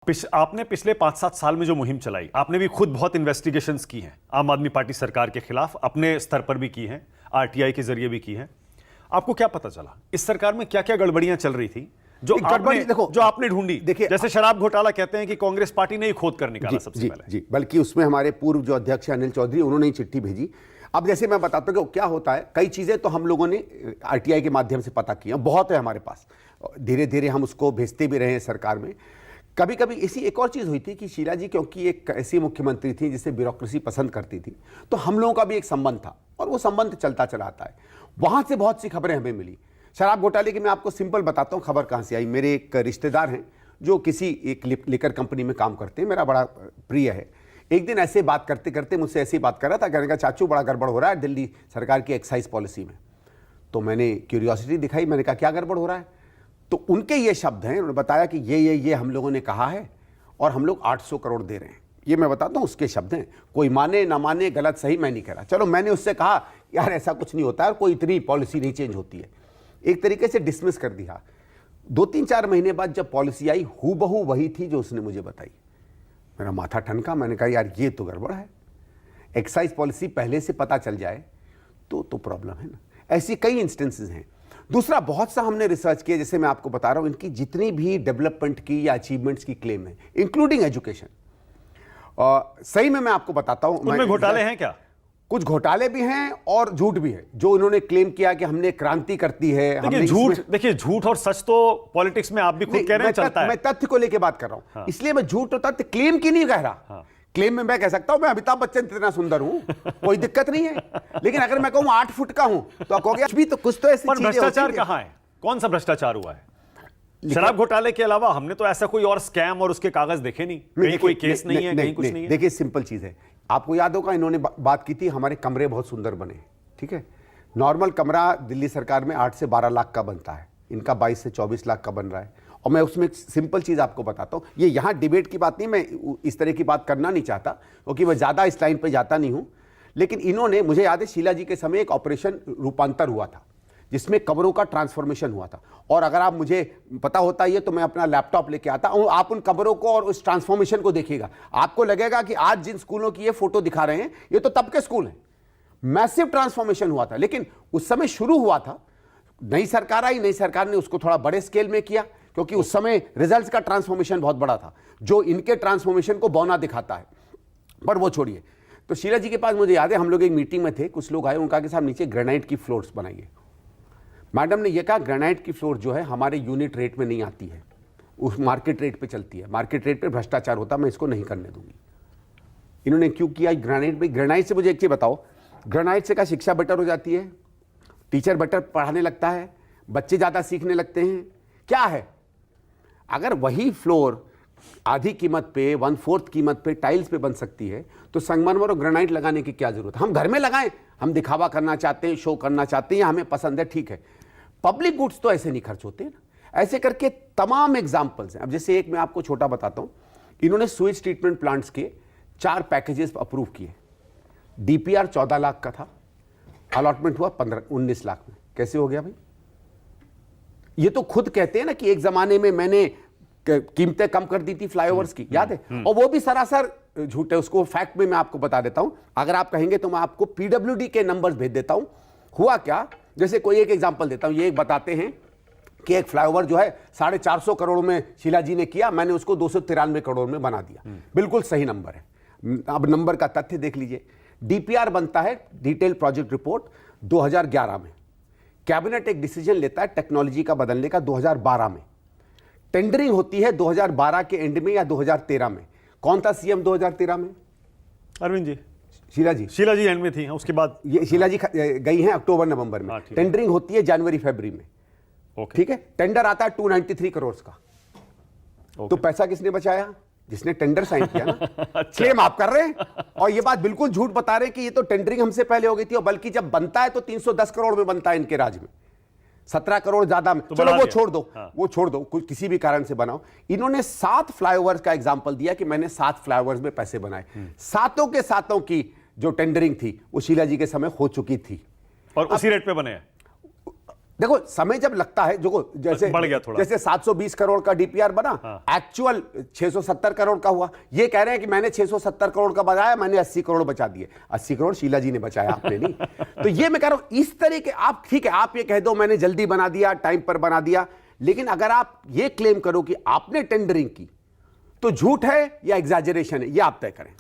आपने पिछले 5-7 साल में जो मुहिम चलाई, आपने भी खुद बहुत इन्वेस्टिगेशंस की हैं आम आदमी पार्टी सरकार के खिलाफ, अपने स्तर पर भी की हैं, आरटीआई के जरिए भी की हैं। आपको क्या पता चला इस सरकार में क्या क्या गड़बड़ियां चल रही थी जो आपने ढूंढी? देखिए, जैसे शराब घोटाला कहते हैं कि कांग्रेस पार्टी ने ही खोद कर निकाला सबसे पहले। जी, बल्कि उसमें हमारे पूर्व जो अध्यक्ष अनिल चौधरी, उन्होंने ही चिट्ठी भेजी। अब जैसे मैं बताता हूं कि क्या होता है, कई चीजें तो हम लोगों ने आरटीआई के माध्यम से पता की, बहुत है हमारे पास, धीरे धीरे हम उसको भेजते भी रहे हैं सरकार में। कभी कभी इसी एक और चीज हुई थी कि शीला जी क्योंकि एक ऐसी मुख्यमंत्री थी जिसे ब्यूरोक्रेसी पसंद करती थी, तो हम लोगों का भी एक संबंध था और वो संबंध चलता चला आता है। वहां से बहुत सी खबरें हमें मिली शराब घोटाले की। मैं आपको सिंपल बताता हूं खबर कहां से आई। मेरे एक रिश्तेदार हैं जो किसी एक लिकर कंपनी में काम करते हैं, मेरा बड़ा प्रिय है। एक दिन ऐसे बात करते करते मुझसे ऐसी बात कर रहा था, कहने का चाचू बड़ा गड़बड़ हो रहा है दिल्ली सरकार की एक्साइज पॉलिसी में। तो मैंने क्यूरियोसिटी दिखाई, मैंने कहा क्या गड़बड़ हो रहा है? तो उनके ये शब्द हैं, उन्होंने बताया कि ये हम लोगों ने कहा है और हम लोग 800 करोड़ दे रहे हैं। ये मैं बताता हूं उसके शब्द हैं, कोई माने ना माने, गलत सही मैं नहीं कह रहा। चलो, मैंने उससे कहा यार ऐसा कुछ नहीं होता है, कोई इतनी पॉलिसी नहीं चेंज होती है, एक तरीके से डिसमिस कर दिया। 2-3-4 महीने बाद जब पॉलिसी आई, हूबहू वही थी जो उसने मुझे बताई। मेरा माथा ठनका, मैंने कहा यार ये तो गड़बड़ है। एक्साइज पॉलिसी पहले से पता चल जाए तो प्रॉब्लम है ना। ऐसी कई इंस्टेंसेस हैं। दूसरा, बहुत सा हमने रिसर्च किया, जैसे मैं आपको बता रहा हूं, इनकी जितनी भी डेवलपमेंट की या अचीवमेंट्स की क्लेम है, इंक्लूडिंग एजुकेशन, सही में मैं आपको बताता हूं, उनमें घोटाले हैं क्या? कुछ घोटाले भी हैं और झूठ भी है। जो इन्होंने क्लेम किया कि हमने क्रांति करती है, देखिए झूठ और सच तो पॉलिटिक्स में आप भी खुद कह रहे हैं चलता है। मैं तथ्य को लेकर बात कर रहा हूं। इसलिए मैं झूठ और तथ्य क्लेम की नहीं कह रहा। क्लेम में मैं कह सकता हूं मैं अमिताभ बच्चन इतना सुंदर हूं, कोई दिक्कत नहीं है। लेकिन अगर मैं कहूं 8 फुट का हूं तो आप कहोगे भी तो कुछ तो ऐसी चीजें। भ्रष्टाचार कहां है? कौन सा भ्रष्टाचार हुआ है? शराब घोटाले के अलावा हमने तो ऐसा कोई और स्कैम और उसके कागज देखे नहीं। कहीं कोई केस नहीं है, कहीं कुछ नहीं है। देखिए सिंपल चीज है, आपको याद होगा इन्होंने बात की थी हमारे कमरे बहुत सुंदर बने। ठीक है, नॉर्मल कमरा दिल्ली सरकार में 8 से 12 लाख का बनता है, इनका 22 से 24 लाख का बन रहा है। और मैं उसमें एक सिंपल चीज आपको बताता हूं, ये यहां डिबेट की बात नहीं, मैं इस तरह की बात करना नहीं चाहता क्योंकि मैं ज्यादा इस लाइन पे जाता नहीं हूं। लेकिन इन्होंने, मुझे याद है शीला जी के समय एक ऑपरेशन रूपांतर हुआ था जिसमें कमरों का ट्रांसफॉर्मेशन हुआ था। और अगर आप, मुझे पता होता है तो मैं अपना लैपटॉप लेके आता हूं, आप उन कमरों को और उस ट्रांसफॉर्मेशन को देखिएगा, आपको लगेगा कि आज जिन स्कूलों की ये फोटो दिखा रहे हैं ये तो तब के स्कूल हैं। मैसिव ट्रांसफॉर्मेशन हुआ था। लेकिन उस समय शुरू हुआ था, नई सरकार आई, नई सरकार ने उसको थोड़ा बड़े स्केल में किया क्योंकि उस समय रिजल्ट्स का ट्रांसफॉर्मेशन बहुत बड़ा था जो इनके ट्रांसफॉर्मेशन को बौना दिखाता है। पर वो छोड़िए। तो शीला जी के पास मुझे याद है हम लोग एक मीटिंग में थे, कुछ लोग आए, उनका के साथ नीचे ग्रेनाइट की फ्लोर्स बनाइए। मैडम ने यह कहा ग्रेनाइट की फ्लोर जो है हमारे यूनिट रेट में नहीं आती है, उस मार्केट रेट पे चलती है, मार्केट रेट पे भ्रष्टाचार होता, मैं इसको नहीं करने दूंगी। इन्होंने क्यों किया ग्रेनाइट पे? ग्रेनाइट से मुझे एक चीज बताओ, ग्रेनाइट से क्या शिक्षा बेटर हो जाती है? टीचर बेटर पढ़ाने लगता है? बच्चे ज्यादा सीखने लगते हैं? क्या है? अगर वही फ्लोर आधी कीमत पे, 1/4 कीमत पे टाइल्स पे बन सकती है तो संगमरमर और ग्रेनाइट लगाने की क्या जरूरत? हम घर में लगाएं, हम दिखावा करना चाहते हैं, शो करना चाहते हैं, हमें पसंद है, ठीक है। पब्लिक गुड्स तो ऐसे नहीं खर्च होते ना। ऐसे करके तमाम एग्जाम्पल्स हैं। अब जैसे एक मैं आपको छोटा बताता हूं, इन्होंने स्वीज ट्रीटमेंट प्लांट्स के 4 पैकेजेस अप्रूव किए। डीपीआर 14 लाख का था, अलॉटमेंट हुआ 19 लाख में। कैसे हो गया भाई? ये तो खुद कहते हैं ना कि एक जमाने में मैंने कीमतें कम कर दी थी फ्लाईओवर्स की, याद है? और वो भी सरासर झूठ है, उसको फैक्ट में मैं आपको बता देता हूं। अगर आप कहेंगे तो मैं आपको पीडब्ल्यूडी के नंबर्स भेज देता हूं। हुआ क्या, जैसे कोई एक एग्जांपल देता हूं, ये एक बताते हैं कि एक फ्लाईओवर जो है 450 करोड़ में शीला जी ने किया, मैंने उसको 293 करोड़ में बना दिया। बिल्कुल सही नंबर है। अब नंबर का तथ्य देख लीजिए। डीपीआर बनता है, डिटेल प्रोजेक्ट रिपोर्ट, 2011 में। कैबिनेट एक डिसीजन लेता है टेक्नोलॉजी का बदलने का 2012 में। टेंडरिंग होती है 2012 के एंड में या 2013 में। कौन था सीएम 2013 में? अरविंद जी। शीला जी। शीला जी एंड में थी, उसके बाद ये शीला जी गई हैं अक्टूबर नवंबर में। टेंडरिंग होती है जनवरी फरवरी में। ठीक है, टेंडर आता है 293 करोड़ का। तो पैसा किसने बचाया? जिसने टेंडर साइन किया ना। अच्छा। क्लेम आप कर रहे हैं और ये बात बिल्कुल झूठ बता रहे हैं कि ये तो टेंडरिंग हमसे पहले हो गई थी, और बल्कि जब बनता है तो 310 करोड़ में बनता है इनके राज में, 17 करोड़ ज्यादा में। तो चलो वो छोड़ दो। हाँ। वो छोड़ दो, किसी भी कारण से बनाओ। इन्होंने 7 फ्लाईओवर्स का एग्जांपल दिया कि मैंने 7 फ्लाईओवर्स में पैसे बनाए। सातों के सातों की जो टेंडरिंग थी वो शीला जी के समय हो चुकी थी और उसी रेट पे बने हैं। देखो समय जब लगता है जो जैसे बढ़ गया थोड़ा। जैसे 720 करोड़ का डीपीआर बना, एक्चुअल 670 करोड़ का हुआ। ये कह रहे हैं कि मैंने 670 करोड़ का बचाया, मैंने 80 करोड़ बचा दिए। 80 करोड़ शीला जी ने बचाया, आपने नहीं। तो ये मैं कह रहा हूं इस तरह के आप, ठीक है आप ये कह दो मैंने जल्दी बना दिया, टाइम पर बना दिया, लेकिन अगर आप ये क्लेम करो कि आपने टेंडरिंग की तो झूठ है या एग्जैजरेशन है, ये आप तय करें।